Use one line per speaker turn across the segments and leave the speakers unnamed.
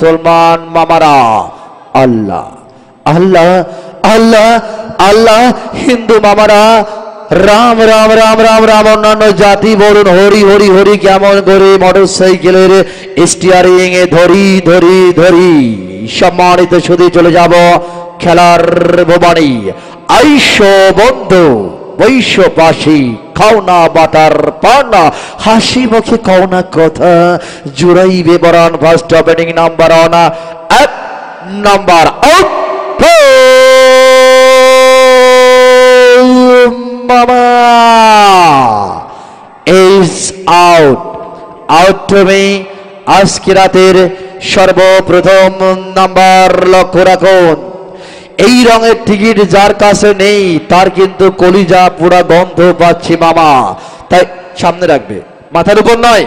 মুসলমান মামারা, আল্লাহ আল্লাহ আল্লাহ আল্লাহ, হিন্দু মামারা রাম রাম রাম রাম রাম, অন্যান্য জাতি বলুন হরি হরি হরি, কেমন করে মোটর সাইকেলের স্টিয়ারিং এ ধরি ধরি ধরি। সম্মানিত সুধী, চলে যাব খেলার ভবানী। আইস বন্ধু বৈশ্যপাশী, খাও না বাটার পানা, হাসি মুখে খাও না কথা, জুড়াইবে বরণ। ফার্স্ট ওপেনিং নাম্বার অন, এক নাম্বার আউট মামা is out. Out to me. আজকে রাতের সর্বপ্রথম নাম্বার লক্ষ্য রাখুন, এই রঙের টিকিট যার কাছে নেই তার কিন্তু কলিজা পুরা গন্ধ পাচ্ছি মামা, তাই সামনে রাখবে, মাথার উপর নয়,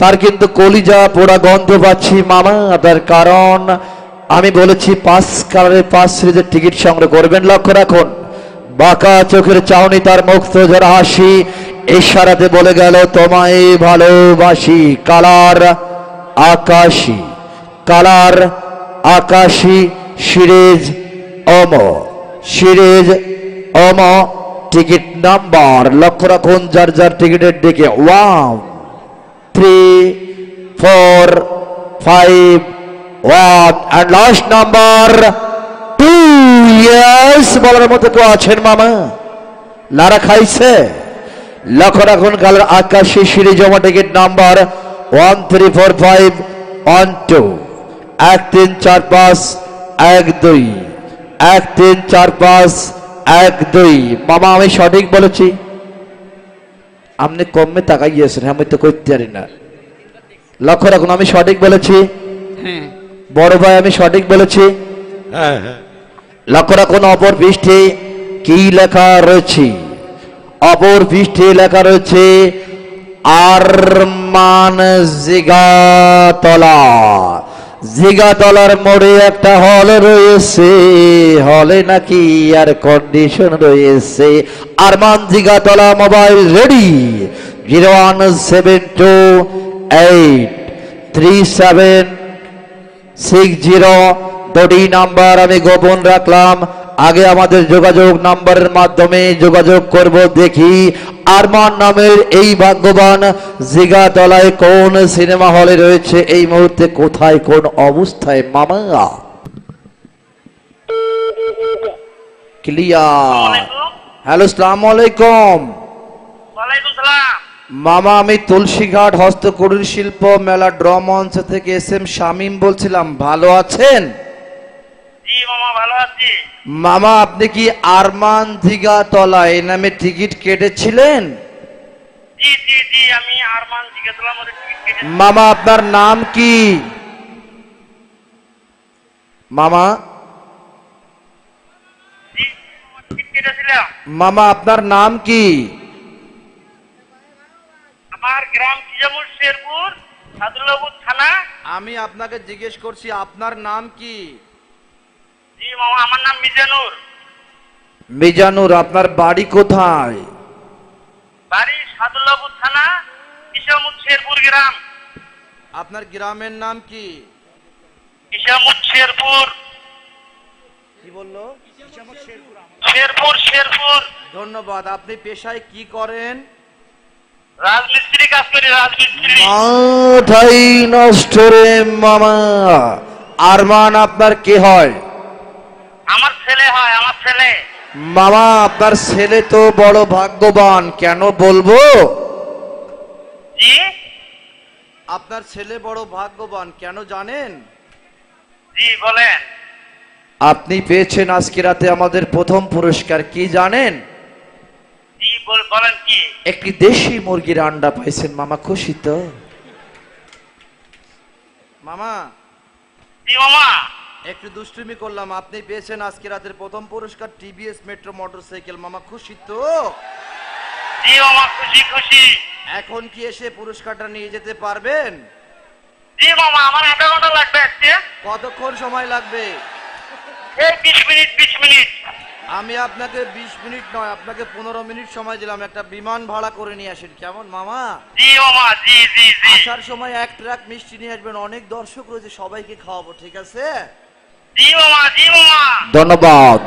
তার কিন্তু কলিজা পোড়া গন্ধ পাচ্ছি মামা। তার কারণ আমি বলেছি 5 কালারের 5 সিরিজের টিকিট সংগ্রহ করবেন। লক্ষ্য রাখুন, বাঁকা চোখের চাউনি, তার মুক্ত যারা হাসি, ইশারাতে বলে গেল তোমায় ভালোবাসি। কালার আকাশী, কালার আকাশী, সিরিজ অম, সিরিজ অম। টিকিট নাম্বার লক্ষ্য রাখুন, যার যার টিকিটের দিকে 1 3 4 5 1 and last number 2। yes, বলার মতো কেউ আছেন মামা? লারা খাইছে? লক্ষ্য রাখুন, কালার আকাশী, সিরিজ অম, টিকিট নাম্বার 1 3 4 5 1 2 1 3 4 5 1 2 1 3 4 5 1 2। মামা আমি সঠিক বলেছি? আপনি কমে তাকাই গিয়েছেন, আমি তো করতে পারি না। লক্ষ্য রাখুন, আমি সঠিক বলেছি? বড় ভাই আমি সঠিক বলেছি? লক্ষ্য রাখুন, অপর পৃষ্ঠে কি লেখা রয়েছে? অপর পৃষ্ঠে লেখা রয়েছে আরমান জিগাতলা। জিগাতলার মোড়ে একটা হল রয়েছে, হলে নাকি এয়ার কন্ডিশন রয়েছে। Arman Jigatola, mobile ready 017283760। দুটি নাম্বার আমি গোপন রাখলাম, আগে আমাদের যোগাযোগ নাম্বারের মাধ্যমে যোগাযোগ করব। দেখি আরমান নামের এই ভাগ্যবান জিগাতলায় কোন সিনেমা হলে রয়েছে, এই মুহূর্তে কোথায়, কোন অবস্থায় মামা? ক্লিয়ার। হ্যালো, আসসালামু আলাইকুম। মামা আমি তুলসীঘাট হস্তকুটির শিল্প মেলা ড্র মঞ্চ থেকে এসএম শামীম বলছিলাম, ভালো আছেন?
জি মামা, ভালো আছি।
মামা আপনি কি আরমান জিগাতলা এই নামে টিকিট কেটেছিলেন?
জি জি জি, আমি আরমান জিগাতলার মধ্যে টিকিট কেটেছি।
মামা আপনার নাম কি? মামা
জি টিকিট কেটেছিলাম।
মামা আপনার নাম কি?
আমার গ্রাম কিজামুর শেরপুর, সাদুল্লাহপুর থানা।
আমি আপনাকে জিজ্ঞেস করছি আপনার নাম কি?
জি মামা, আমার নাম মিজানুর।
মিজানুর, আপনার বাড়ি কোথায়?
বাড়ি সাদুল্লাহপুর থানা, কিজামুর শেরপুর গ্রাম।
আপনার গ্রামের নাম কি?
কিজামুর শেরপুর।
কি বললো?
শেরপুর শেরপুর।
ধন্যবাদ। আপনি পেশায় কি করেন?
রাজমিস্ত্রি কাজ করি, রাজমিস্ত্রি।
মাথাই নষ্ট রে মামা। আরমান আপনার কে হয়?
আমার ছেলে হয়, আমার ছেলে।
মামা আপনার ছেলে তো বড় ভাগ্যবান, কেন বলবো?
জি
আপনার ছেলে বড় ভাগ্যবান কেন জানেন?
জি বলেন।
আপনি পেয়েছেন আজকে রাতে আমাদের প্রথম পুরস্কার, কি জানেন?
জি বলেন কি?
একটি দেশি মুরগির আন্ডা পাইছেন মামা, খুশি তো? মামা
জি মামা,
একটু দুষ্টুমি করলাম, আপনি পেয়েছেন আজকে রাতের প্রথম পুরস্কার টিভিএস মেট্রো মোটরসাইকেল। মামা খুশি তো?
জি মামা, খুশি খুশি।
এখন কি এসে পুরস্কারটা নিয়ে যেতে পারবেন?
জি মামা, আমার আধা ঘন্টা লাগবে আসতে।
কতক্ষণ সময় লাগবে?
এই 20 মিনিট 20 মিনিট।
আমি আপনাকে 20 মিনিট নয়, আপনাকে 15 মিনিট সময় দিলাম, একটা বিমান ভাড়া করে নিয়ে আসেন, কেমন মামা?
জি মামা, জি জি জি
আসার সময় 1 ট্রাক মিষ্টি নিয়ে আসবেন, অনেক দর্শক রয়েছে, সবাইকে খাওয়াবো, ঠিক আছে?
জি মামা, জি মামা।
ধন্যবাদ।